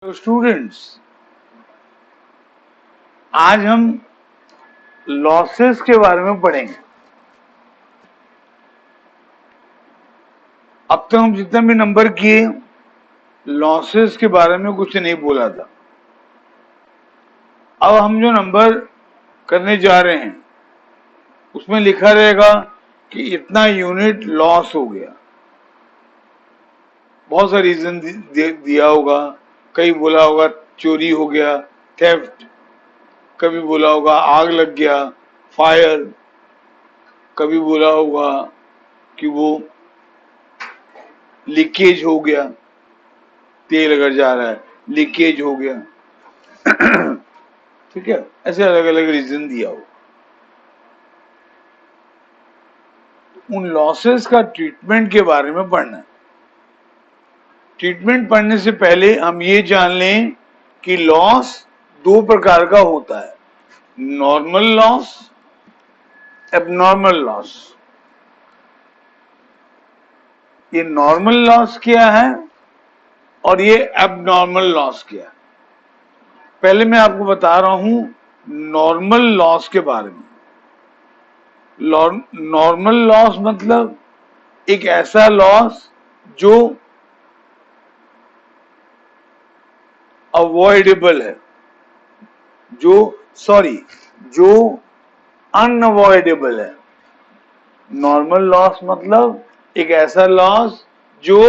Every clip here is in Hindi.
तो स्टूडेंट्स, आज हम लॉसेस के बारे में पढ़ेंगे। अब तक हम जितना भी नंबर किए, लॉसेस के बारे में कुछ नहीं बोला था। अब हम जो नंबर करने जा रहे हैं उसमें लिखा रहेगा कि इतना यूनिट लॉस हो गया। बहुत सा रीजन दिया होगा। कई बोला होगा चोरी हो गया, थेफ्ट। कभी बोला होगा आग लग गया, फायर। कभी बोला होगा कि वो लीकेज हो गया, तेल अगर जा रहा है लीकेज हो गया। ठीक है, ऐसे अलग अलग रीजन दिया हो। उन लॉसेस का ट्रीटमेंट के बारे में पढ़ना है। ट्रीटमेंट पढ़ने से पहले हम ये जान लें कि लॉस दो प्रकार का होता है, नॉर्मल लॉस, एबनॉर्मल लॉस। ये नॉर्मल लॉस क्या है और ये एबनॉर्मल लॉस क्या है। पहले मैं आपको बता रहा हूं नॉर्मल लॉस के बारे में। नॉर्मल लॉस मतलब एक ऐसा लॉस जो अवॉइडेबल है, जो अनअवॉइडेबल है। नॉर्मल लॉस मतलब एक ऐसा लॉस जो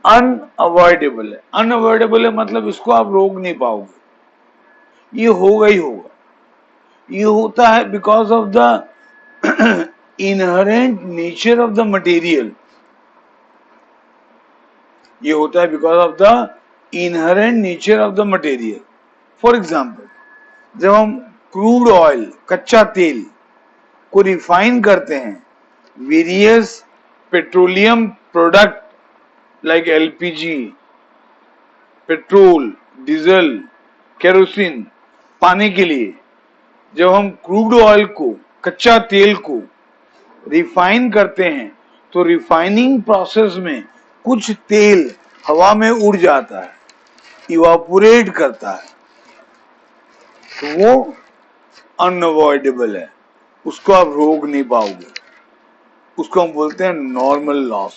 अनअवॉइडेबल है। अनअवॉइडेबल है मतलब इसको आप रोक नहीं पाओगे, ये होगा ही होगा। ये होता है because of the inherent nature of the material. ये होता है because of the inherent nature of the material. For example, जब हम क्रूड ऑयल, कच्चा तेल को रिफाइन करते हैं, various petroleum product like LPG, petrol, diesel, kerosene पाने के लिए जब हम क्रूड ऑयल को, कच्चा तेल को रिफाइन करते हैं तो रिफाइनिंग प्रोसेस में कुछ तेल हवा में उड़ जाता है, इवापोरेट करता है, तो वो अनअवॉइडेबल है, उसको आप रोक नहीं पाओगे। उसको हम बोलते हैं नॉर्मल लॉस।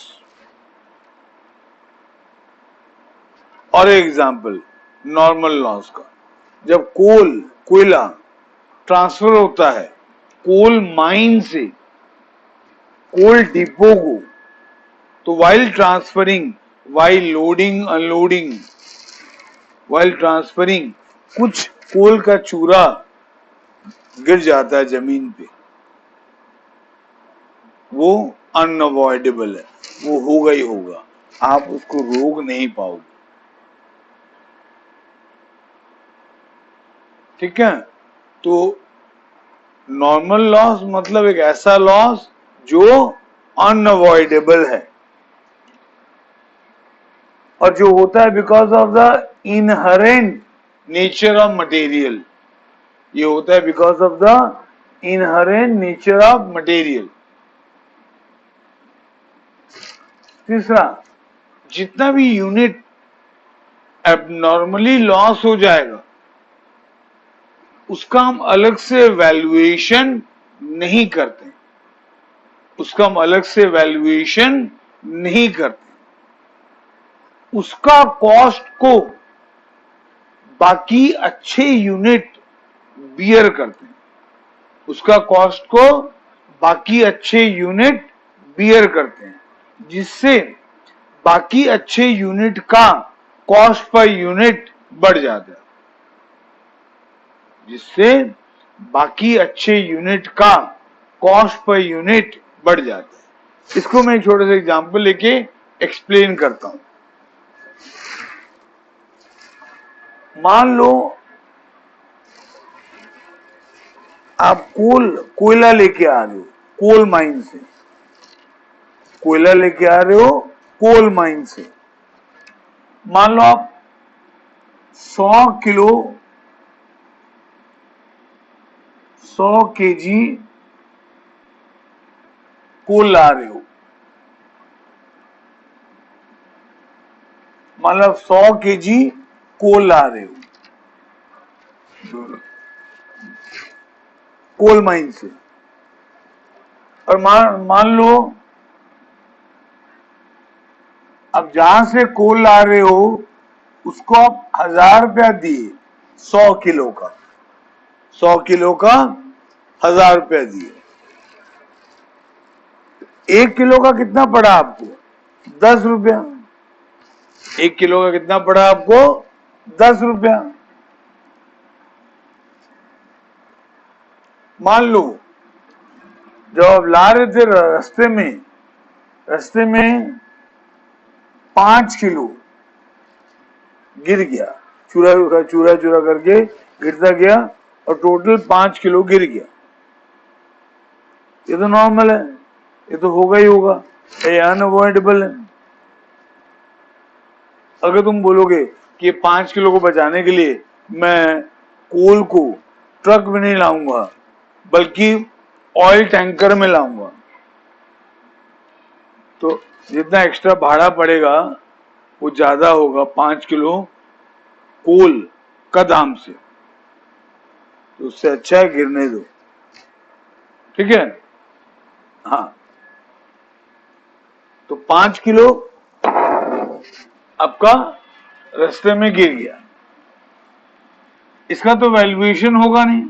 और एग्जाम्पल नॉर्मल लॉस का, जब कोयला ट्रांसफर होता है कोल माइन से कोल डिपो को, तो while transferring, while loading unloading, while transferring कुछ कोल का चूरा गिर जाता है जमीन पे, वो अनअवॉइडेबल है, वो होगा ही होगा, आप उसको रोक नहीं पाओगे। ठीक है, तो नॉर्मल लॉस मतलब एक ऐसा लॉस जो अनअवॉइडेबल है और जो होता है because of the inherent nature of material. ये होता है because of the inherent nature of material. तीसरा, जितना भी यूनिट एबनॉर्मली लॉस हो जाएगा उसका हम अलग से वैल्यूएशन नहीं करते, उसका हम अलग से वैल्यूएशन नहीं करते, उसका कॉस्ट को बाकी अच्छे यूनिट बियर करते हैं, उसका कॉस्ट को बाकी अच्छे यूनिट बियर करते हैं, जिससे बाकी अच्छे यूनिट का कॉस्ट पर यूनिट बढ़ जाता है, जिससे बाकी अच्छे यूनिट का कॉस्ट पर यूनिट बढ़ जाता है। इसको मैं एक छोटे से एग्जांपल लेके एक्सप्लेन करता हूं। मान लो आप कोयला लेके आ रहे हो, कोल माइन से कोयला लेके आ रहे हो, कोल माइन से। मान लो आप 100 किलो 100 केजी कोल ला रहे हो। मतलब 100 केजी कोल ला रहे हो कोल माइन से, और मान लो अब जहां से कोल ला रहे हो उसको आप 1000 रुपया दिए, 100 किलो का, 100 किलो का 1000 रुपया दिए। 1 किलो का कितना पड़ा आपको? 10 रुपया। 1 किलो का कितना पड़ा आपको? 10 रुपया। मान लो जब आप ला रहे थे रास्ते में 5 किलो गिर गया, चूरा चूरा करके गिरता गया और टोटल 5 किलो गिर गया। ये तो नॉर्मल है, ये तो होगा ही होगा, ये अनअवॉइडेबल है। अगर तुम बोलोगे कि 5 किलो को बचाने के लिए मैं कोल को ट्रक में नहीं लाऊंगा बल्कि ऑयल टैंकर में लाऊंगा, तो जितना एक्स्ट्रा भाड़ा पड़ेगा वो ज्यादा होगा 5 किलो कोल का दाम से। तो उससे अच्छा है गिरने दो, ठीक है। हाँ, तो 5 किलो आपका रास्ते में गिर गया, इसका तो वैल्यूएशन होगा नहीं।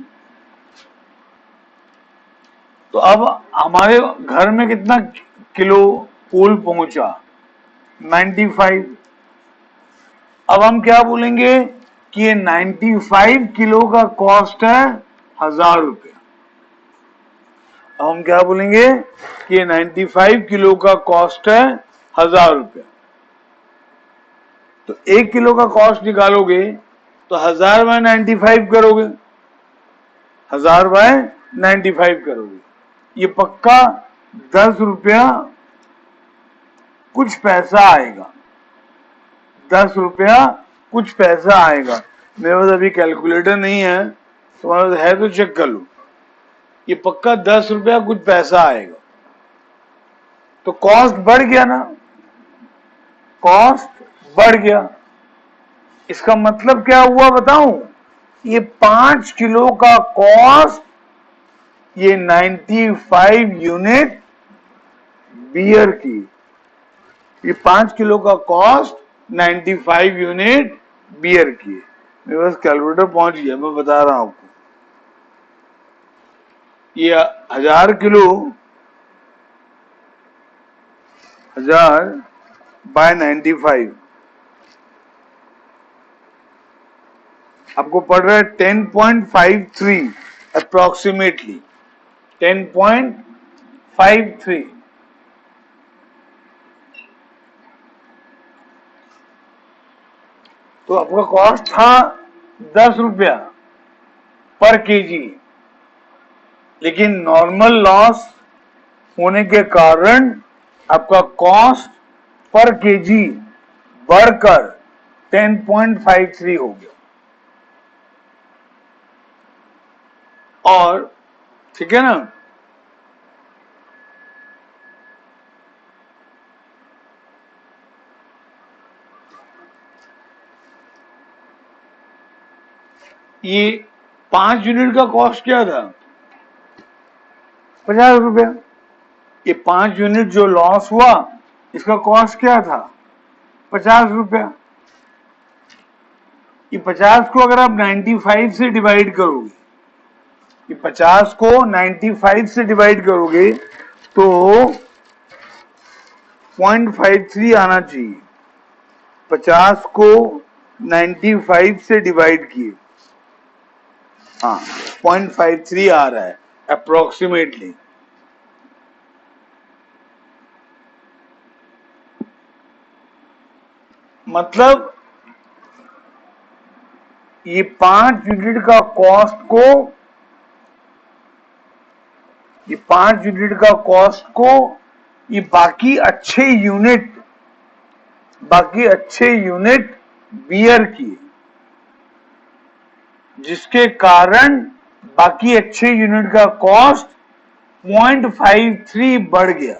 तो अब हमारे घर में कितना किलो कोल पहुंचा? 95। अब हम क्या बोलेंगे कि ये 95 किलो का कॉस्ट है 1000 रुपया। अब हम क्या बोलेंगे कि ये 95 किलो का कॉस्ट है 1000 रुपया। तो 1 किलो का कॉस्ट निकालोगे तो 1000 बाय 95 करोगे, 1000 बाय 95 करोगे, ये पक्का 10 रुपया कुछ पैसा आएगा, 10 रुपया कुछ पैसा आएगा। मेरे पास अभी कैलकुलेटर नहीं है, तुम्हारे पास है तो चेक कर लो, ये पक्का 10 रुपया कुछ पैसा आएगा। तो कॉस्ट बढ़ गया ना, कॉस्ट बढ़ गया। इसका मतलब क्या हुआ बताऊं? ये 5 किलो का कॉस्ट ये 95 यूनिट बियर की, ये 5 किलो का कॉस्ट 95 यूनिट बियर की। मेरे पास कैलकुलेटर पहुंच गया, मैं बता रहा हूं आपको। ये 1000 किलो, 1000 बाय 95 आपको पड़ रहा है 10.53 अप्रोक्सीमेटली, 10.53। तो आपका कॉस्ट था 10 रुपया पर केजी, लेकिन नॉर्मल लॉस होने के कारण आपका कॉस्ट पर केजी बढ़कर 10.53 हो गया। और ठीक है ना, ये 5 यूनिट का कॉस्ट क्या था? 50 रुपया। ये 5 यूनिट जो लॉस हुआ इसका कॉस्ट क्या था? 50 रुपया। ये 50 को अगर आप 95 से डिवाइड करोगे, ये 50 को 95 से डिवाइड करोगे तो 0.53 आना चाहिए। 50 को 95 से डिवाइड किए, हाँ 0.53 आ रहा है अप्रोक्सीमेटली। मतलब ये 5 यूनिट का कॉस्ट को, ये 5 यूनिट का कॉस्ट को ये बाकी अच्छे यूनिट बियर किए, जिसके कारण बाकी अच्छे यूनिट का कॉस्ट 0.53 बढ़ गया,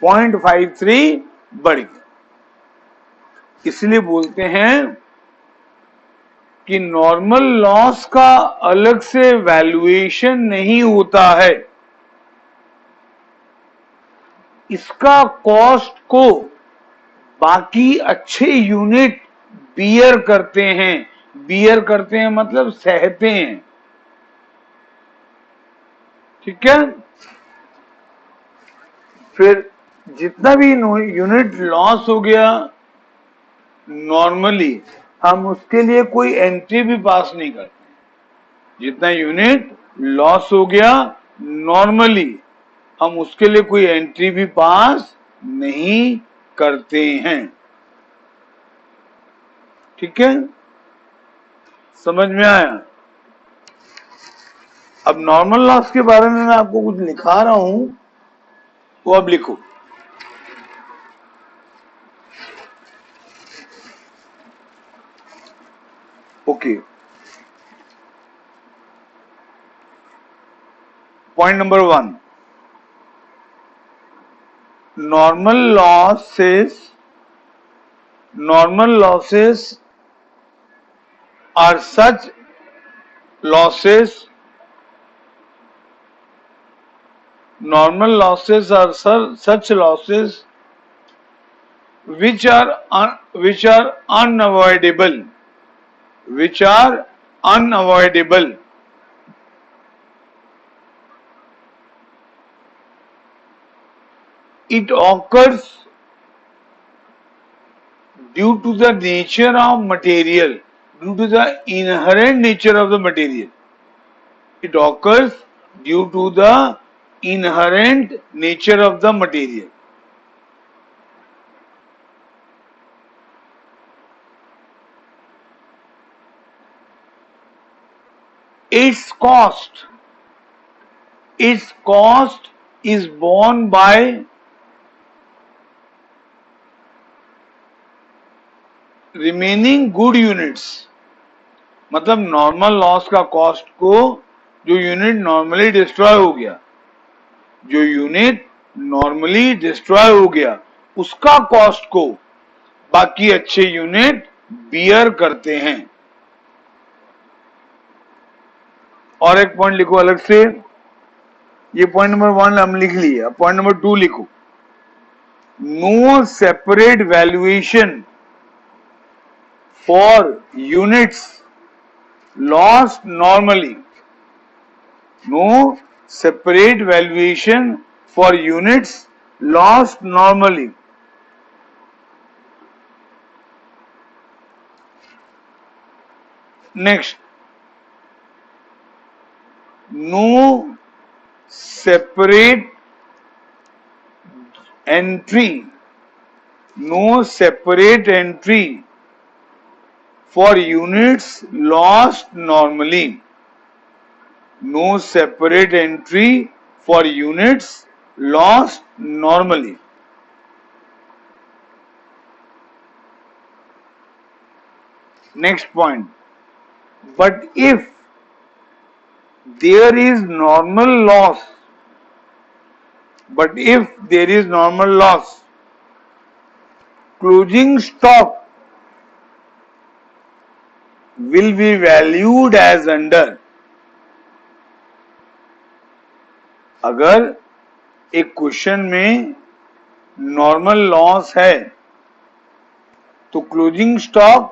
0.53 बढ़ गया। इसलिए बोलते हैं कि नॉर्मल लॉस का अलग से वैल्यूएशन नहीं होता है, इसका कॉस्ट को बाकी अच्छे यूनिट बियर करते हैं। बियर करते हैं मतलब सहते हैं, ठीक है। फिर जितना भी यूनिट लॉस हो गया नॉर्मली, हम उसके लिए कोई एंट्री भी पास नहीं करते। जितना यूनिट लॉस हो गया नॉर्मली, हम उसके लिए कोई एंट्री भी पास नहीं करते हैं, ठीक है। समझ में आया? अब नॉर्मल लॉस के बारे में मैं आपको कुछ लिखा रहा हूं, वो अब लिखो। Okay, point number 1, normal losses are such losses such losses which are unavoidable, it occurs due to the nature of material, due to the inherent nature of the material. It occurs due to the inherent nature of the material. Its cost is borne by remaining good units. मतलब नॉर्मल लॉस का कॉस्ट को, जो यूनिट नॉर्मली डिस्ट्रॉय हो गया, जो यूनिट नॉर्मली डिस्ट्रॉय हो गया, उसका कॉस्ट को बाकी अच्छे यूनिट बियर करते हैं। और एक पॉइंट लिखो अलग से, ये पॉइंट नंबर 1 हम लिख लिया, पॉइंट नंबर 2 लिखो, no separate valuation for units lost normally. No separate valuation for units lost normally. Next, no separate entry, no separate entry for units lost normally. No separate entry for units lost normally. Next point. But if there is normal loss, closing stock will be valued as under. अगर एक क्वेश्चन में नॉर्मल लॉस है तो क्लोजिंग स्टॉक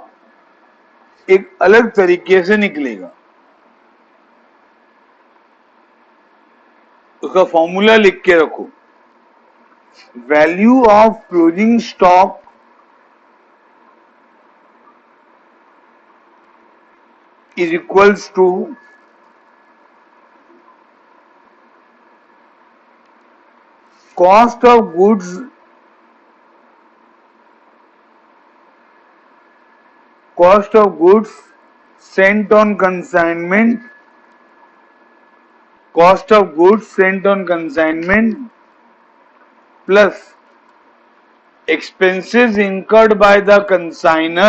एक अलग तरीके से निकलेगा। उसका फॉर्मूला लिख के रखो, value of closing stock is equals to cost of goods sent on consignment, plus expenses incurred by the consignor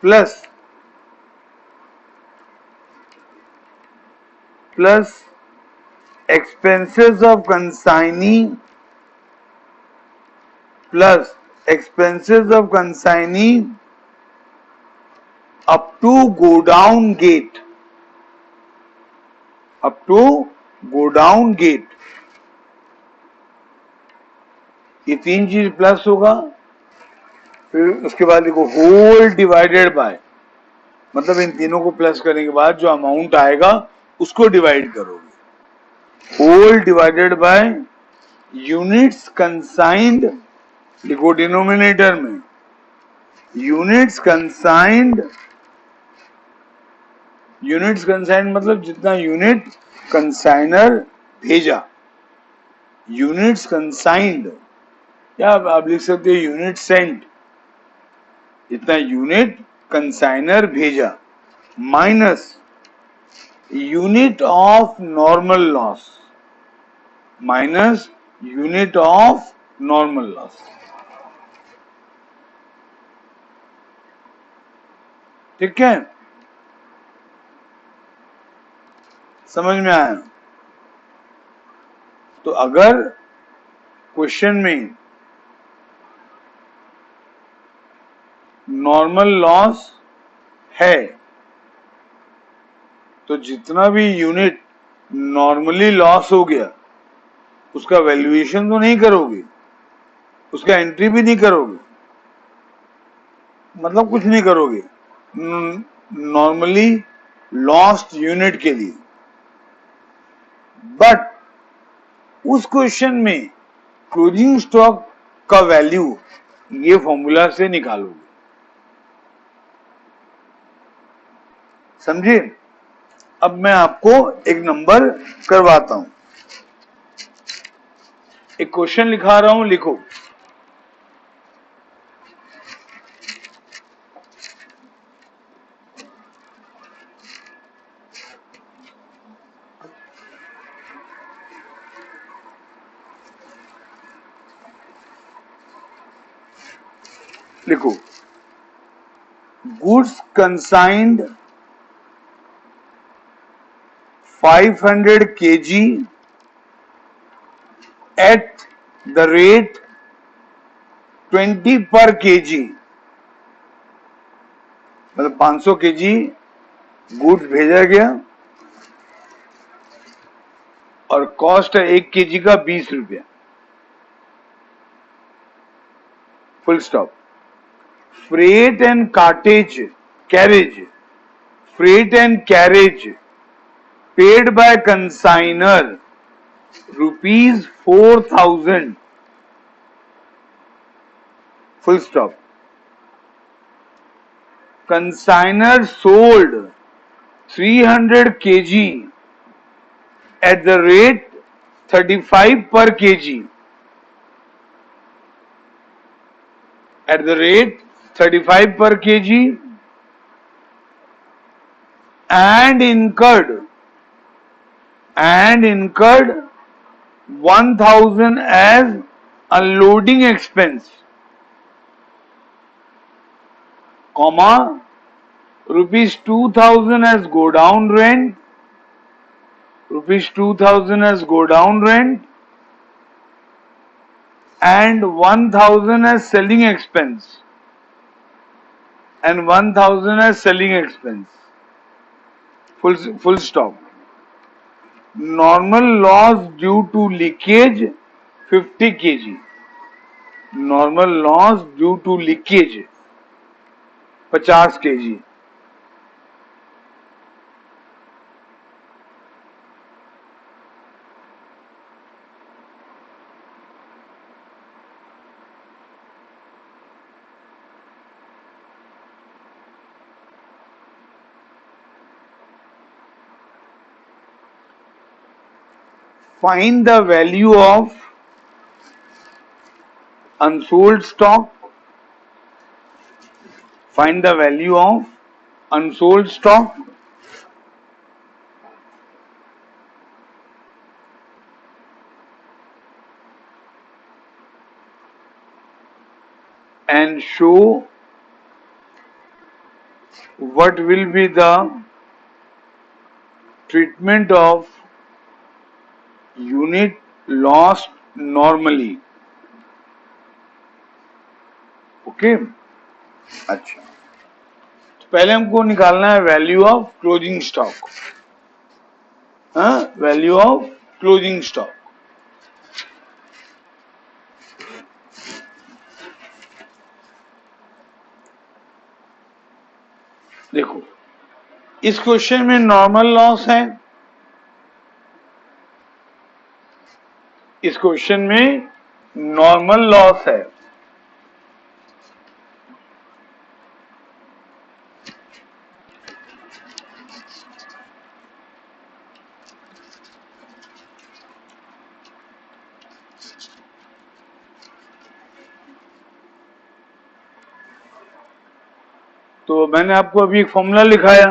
plus expenses of consignee plus expenses of consignee up to go down gate, up to go down gate, ये तीन चीज प्लस होगा। फिर उसके बाद देखो होल डिवाइडेड बाय, मतलब इन तीनों को प्लस करने के बाद जो अमाउंट आएगा उसको डिवाइड करोगे। होल डिवाइडेड बाय यूनिट्स कंसाइंड, लिखो डिनोमिनेटर में यूनिट्स कंसाइंड, यूनिट्स कंसाइंड मतलब जितना यूनिट कंसाइनर भेजा, यूनिट्स कंसाइंड, या आप लिख सकते हो यूनिट सेंट, जितना यूनिट कंसाइनर भेजा, minus unit of normal loss, minus unit of normal loss. ठीक है, समझ में आया? तो अगर क्वेश्चन में नॉर्मल लॉस है तो जितना भी यूनिट नॉर्मली लॉस हो गया उसका वैल्यूएशन तो नहीं करोगे, उसका एंट्री भी नहीं करोगे, मतलब कुछ नहीं करोगे नॉर्मली लॉस्ट यूनिट के लिए। बट उस क्वेश्चन में क्लोजिंग स्टॉक का वैल्यू ये फॉर्मूला से निकालोगे, समझे? अब मैं आपको एक नंबर करवाता हूं, एक क्वेश्चन लिखा रहा हूं, लिखो। लिखो goods कंसाइंड 500 kg at the rate 20 per kg, मतलब 500 kg गुड्स भेजा गया और कॉस्ट है 1 kg का 20 रुपया, full stop. Freight and cartridge carriage, freight and carriage paid by consignor rupees 4,000, full stop. Consignor sold 300 kg at the rate 35 per kg, at the rate 35 per kg, and incurred 1,000 as unloading expense, comma rupees 2,000 as go down rent, rupees 2,000 as go down rent, and 1,000 as selling expense, and 1,000 as selling expense, full stop. Normal loss due to leakage 50 kg, normal loss due to leakage 50 kg, find the value of unsold stock, find the value of unsold stock and show what will be the treatment of unit lost normally. Okay, अच्छा, तो पहले हमको निकालना है value of closing stock. Value of closing stock. देखो, इस क्वेश्चन में नॉर्मल लॉस है, इस क्वेश्चन में नॉर्मल लॉस है। तो मैंने आपको अभी एक फॉर्मूला लिखाया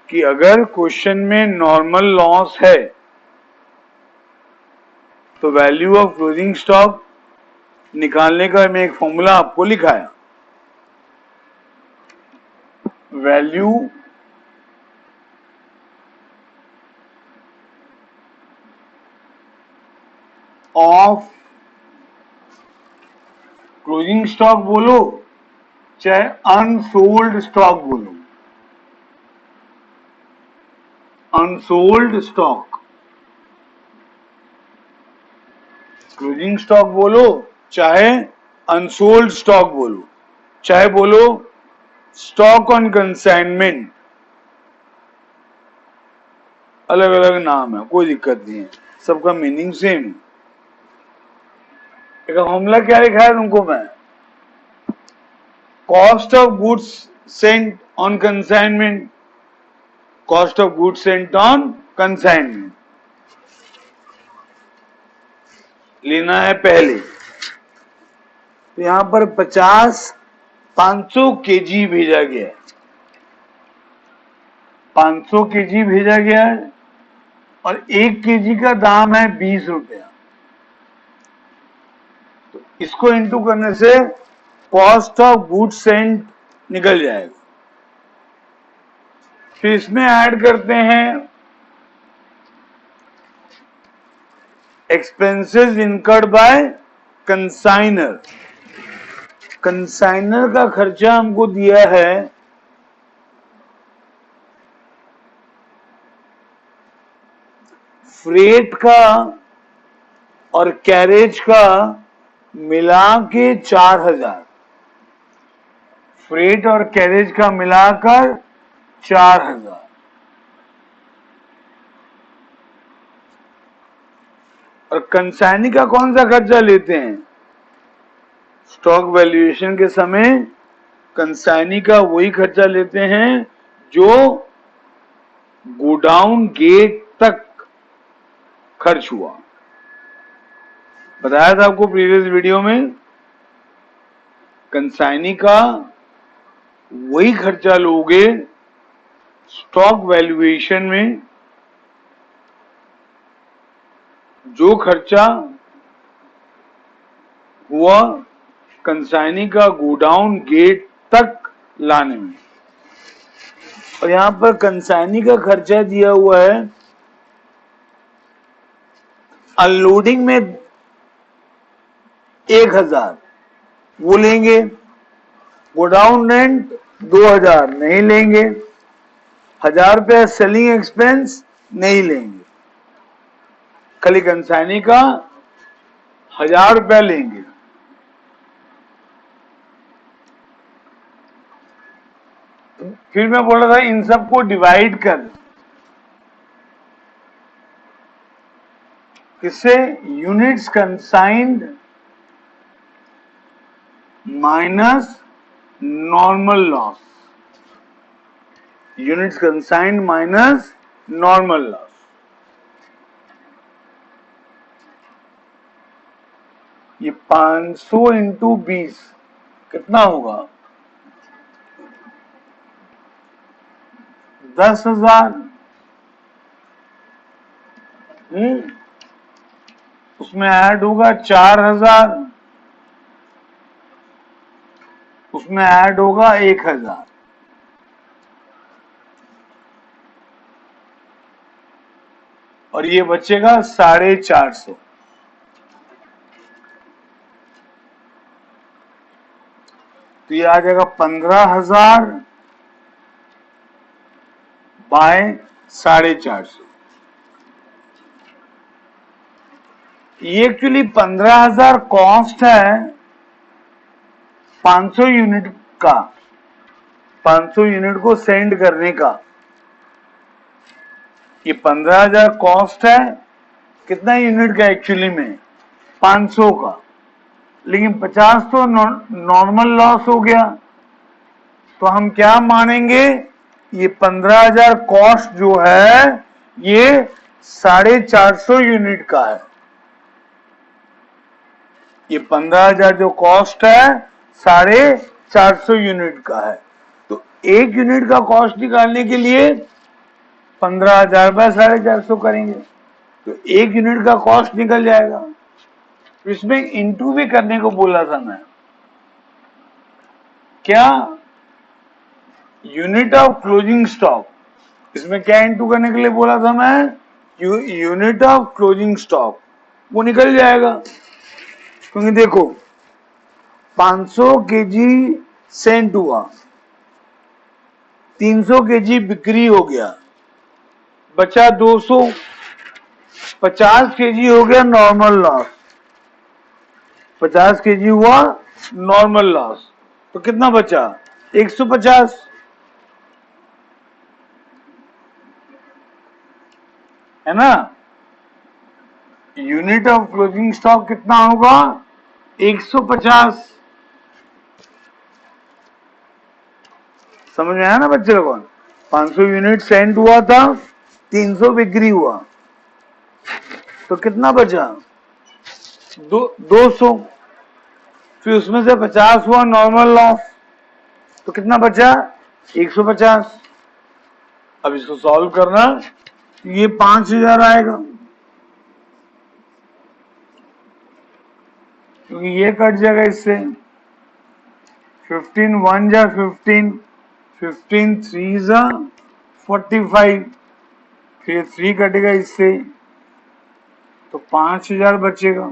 कि अगर क्वेश्चन में नॉर्मल लॉस है तो वैल्यू ऑफ क्लोजिंग स्टॉक निकालने का मैं एक फॉर्मूला आपको लिखाया। वैल्यू ऑफ क्लोजिंग स्टॉक बोलो चाहे अनसोल्ड स्टॉक बोलो, अनसोल्ड स्टॉक, क्लोजिंग स्टॉक बोलो चाहे अनसोल्ड स्टॉक बोलो, चाहे बोलो स्टॉक ऑन कंसाइनमेंट, अलग अलग नाम है, कोई दिक्कत नहीं है, सबका मीनिंग सेम है। एक फॉर्मूला क्या लिखा है तुमको मैं, cost of goods Saint on consignment, cost of goods Saint on consignment लेना है पहले। तो यहां पर 500 केजी भेजा गया है, 500 केजी भेजा गया है और 1 केजी का दाम है 20 रुपया। तो इसको इंटू करने से कॉस्ट ऑफ गुड्स सेंट निकल जाएगा। फिर इसमें ऐड करते हैं expenses incurred by consignor. Consignor का खर्चा हमको दिया है फ्रेट का और कैरेज का मिला के 4000, फ्रेट और कैरेज का मिलाकर 4000। और कंसाइनी का कौन सा खर्चा लेते हैं, स्टॉक वैल्यूएशन के समय कंसाइनी का वही खर्चा लेते हैं जो गोडाउन गेट तक खर्च हुआ। बताया था आपको प्रीवियस वीडियो में, कंसाइनी का वही खर्चा लोगे स्टॉक वैल्यूएशन में जो खर्चा हुआ कंसाइनी का गोडाउन गेट तक लाने में। और यहां पर कंसाइनी का खर्चा दिया हुआ है अनलोडिंग में 1000 वो लेंगे, गोडाउन रेंट 2000 नहीं लेंगे, 1000 रुपया सेलिंग एक्सपेंस नहीं लेंगे, खाली कंसाइनी का 1000 रुपया लेंगे। फिर मैं बोल रहा था इन सबको डिवाइड कर, किससे, units consigned minus normal loss, units consigned minus normal loss. ये 500 इंटू 20 कितना होगा, 10,000। उसमें ऐड होगा 4000, उसमें ऐड होगा 1000। और ये बचेगा 450। तो ये आ जाएगा 15,000 बाय 450। ये एक्चुअली 15,000 कॉस्ट है 500 यूनिट का, 500 यूनिट को सेंड करने का। ये 15,000 कॉस्ट है कितना यूनिट का एक्चुअली में, 500 का, लेकिन 50 तो नॉर्मल लॉस हो गया। तो हम क्या मानेंगे, ये 15,000 कॉस्ट जो है ये 450 यूनिट का है। ये 15,000 जो कॉस्ट है 450 यूनिट का है। तो एक यूनिट का कॉस्ट निकालने के लिए 15,000 बाय 450 करेंगे तो एक यूनिट का कॉस्ट निकल जाएगा। इसमें इंटू भी करने को बोला था मैं, क्या यूनिट ऑफ क्लोजिंग स्टॉक, इसमें क्या इंटू करने के लिए बोला था मैं, यूनिट ऑफ क्लोजिंग स्टॉक, वो निकल जाएगा। क्योंकि देखो 500 केजी सेंट हुआ, 300 केजी बिक्री हो गया, बचा 200, 50 केजी हो गया नॉर्मल लॉस, 50 केजी हुआ नॉर्मल लॉस, तो कितना बचा 150। है ना, यूनिट ऑफ क्लोजिंग स्टॉक कितना होगा 150। समझ में आया ना बच्चे लोगों, 500 यूनिट सेंड हुआ था, 300 बिक्री हुआ, तो कितना बचा 200, फिर उसमें से 50 हुआ नॉर्मल लॉस, तो कितना बचा 150। अब इसको सॉल्व करना, ये 5,000 आएगा, क्योंकि ये कट जाएगा इससे, 15 1 जा 15, 15 3 जा 45, फिर 3 कटेगा इससे, तो 5,000 बचेगा।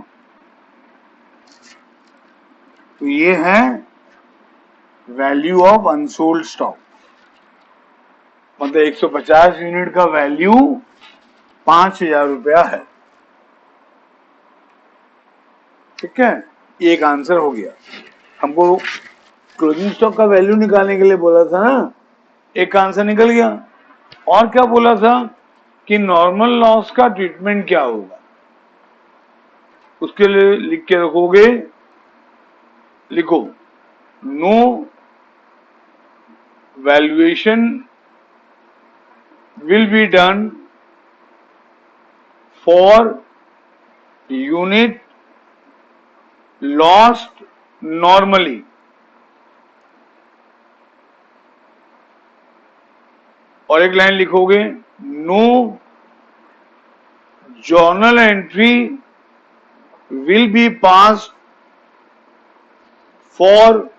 तो ये है वैल्यू ऑफ अनसोल्ड स्टॉक, मतलब 150 यूनिट का वैल्यू 5,000 रुपया है। ठीक है, एक आंसर हो गया। हमको क्लोजिंग स्टॉक का वैल्यू निकालने के लिए बोला था ना, एक आंसर निकल गया। और क्या बोला था कि नॉर्मल लॉस का ट्रीटमेंट क्या होगा, उसके लिए लिख के रखोगे, लिखो no valuation will be done for unit lost normally. और एक लाइन लिखोगे, no journal entry will be passed for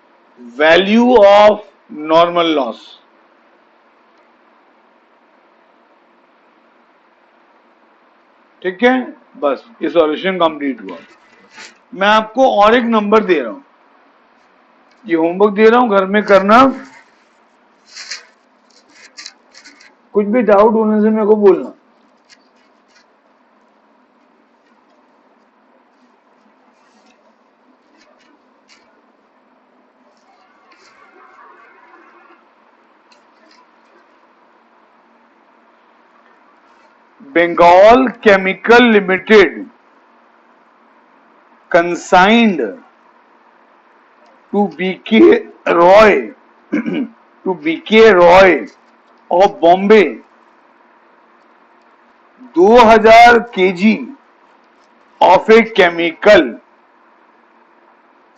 value of normal loss. ठीक है, बस ये सॉल्यूशन कंप्लीट हुआ। मैं आपको और एक नंबर दे रहा हूं, ये होमवर्क दे रहा हूं, घर में करना, कुछ भी डाउट होने से मेरे को बोलना। Bengal Chemical Limited consigned to BK Roy to BK Roy of Bombay 2,000 kg of a chemical,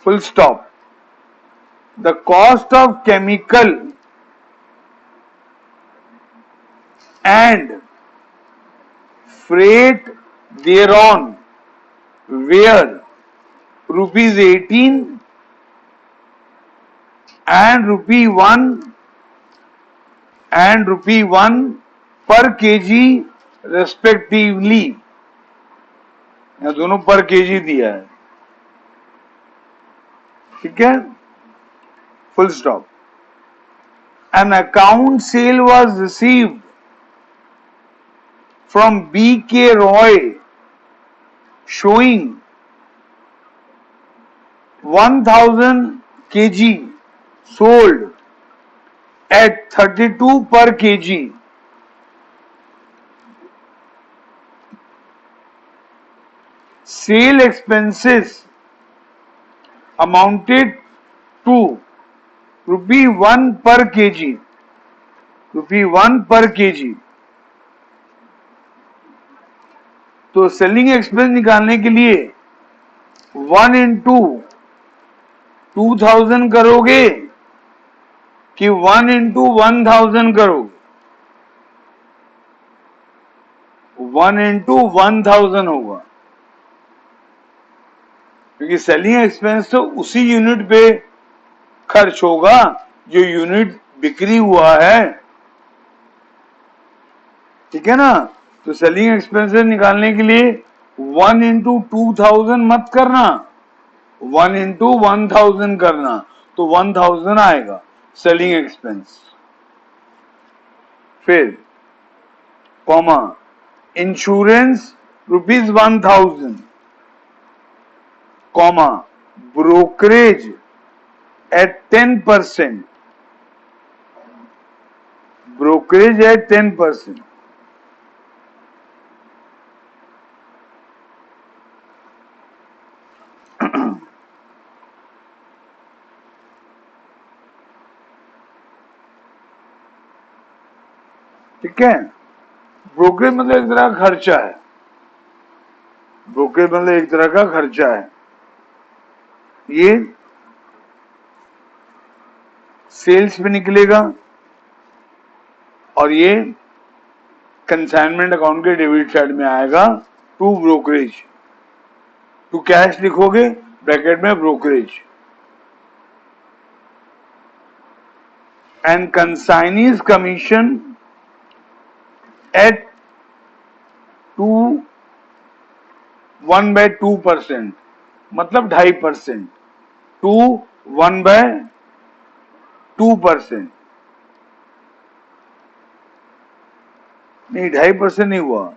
full stop. The cost of chemical and freight thereon were rupees 18 and rupee 1 per kg respectively, दोनों पर केजी दिया है, ठीक है, full stop. An account sale was received from B.K. Roy showing 1000 kg sold at 32 per kg. Sale expenses amounted to rupee 1 per kg. rupee 1 per kg. तो सेलिंग एक्सपेंस निकालने के लिए 1 इंटू 2000 करोगे कि 1 इंटू 1000 करोगे? 1 इंटू 1000 होगा, क्योंकि सेलिंग एक्सपेंस तो उसी यूनिट पे खर्च होगा जो यूनिट बिक्री हुआ है, ठीक है ना। तो सेलिंग एक्सपेंसेस निकालने के लिए 1 इंटू 2000 मत करना, 1 इंटू 1000 करना, तो 1000 आएगा सेलिंग एक्सपेंस। फिर comma, insurance ₹1000, comma, brokerage at 10%, brokerage at 10%। ठीक है, ब्रोकरेज मतलब एक तरह का खर्चा है, ब्रोकरेज मतलब एक तरह का खर्चा है। ये सेल्स पे निकलेगा और ये कंसाइनमेंट अकाउंट के डेबिट साइड में आएगा, टू ब्रोकरेज, टू कैश लिखोगे ब्रैकेट में brokerage. And consignee's commission at 1/2%, मतलब 2.5%, 1/2%, नहीं 2.5% नहीं हुआ,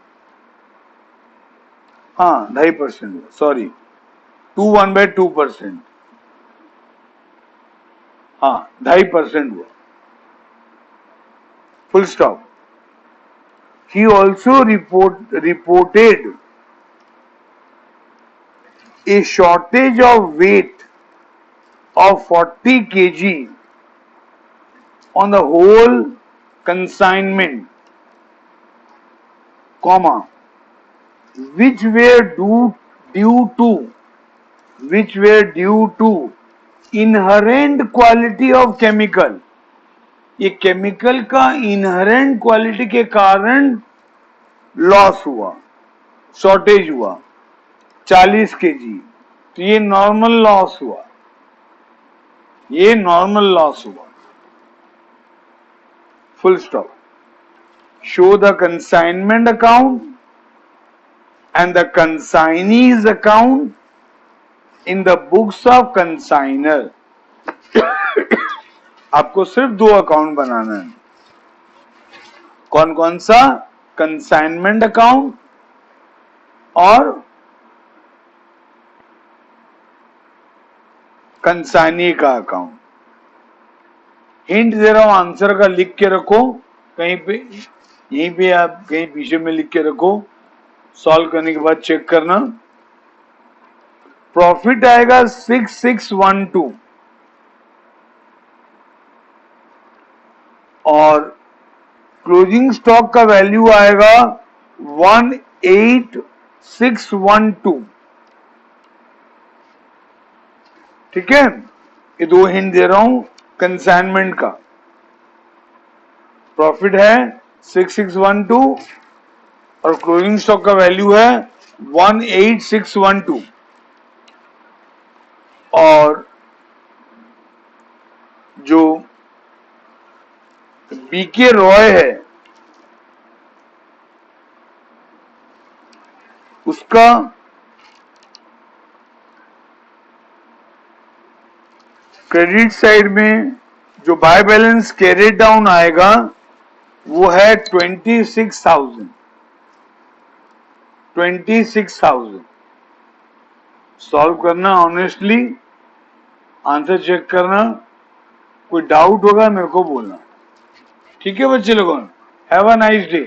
हाँ 2.5%, सॉरी, 1/2%, हाँ 2.5% हुआ, full stop. He also reported a shortage of weight of 40 kg on the whole consignment, comma, which were due to inherent quality of chemical। ये केमिकल का इनहेरेंट क्वालिटी के कारण लॉस हुआ, शॉर्टेज हुआ 40 केजी, तो ये नॉर्मल लॉस हुआ, ये नॉर्मल लॉस हुआ, full stop. Show the consignment account and the consignees account in the books of consignor. आपको सिर्फ 2 अकाउंट बनाना है, कौन कौन सा? कंसाइनमेंट अकाउंट और कंसाइनी का अकाउंट। हिंट दे रहा हूं, आंसर का लिख के रखो कहीं पे, यहीं पे आप कहीं पीछे में लिख के रखो, सॉल्व करने के बाद चेक करना। प्रॉफिट आएगा 6612 और क्लोजिंग स्टॉक का वैल्यू आएगा 18612, ठीक है। ये 2 हिंट दे रहा हूं कंसाइनमेंट का। प्रॉफिट है 6612 और क्लोजिंग स्टॉक का वैल्यू है 18612, और जो बीके रॉय है उसका क्रेडिट साइड में जो बाय बैलेंस कैरिड डाउन आएगा वो है 26,000। 26,000 सॉल्व करना ऑनेस्टली, आंसर चेक करना, कोई डाउट होगा मेरे को बोलना। ठीक है बच्चे लोगों, हैव अ नाइस डे।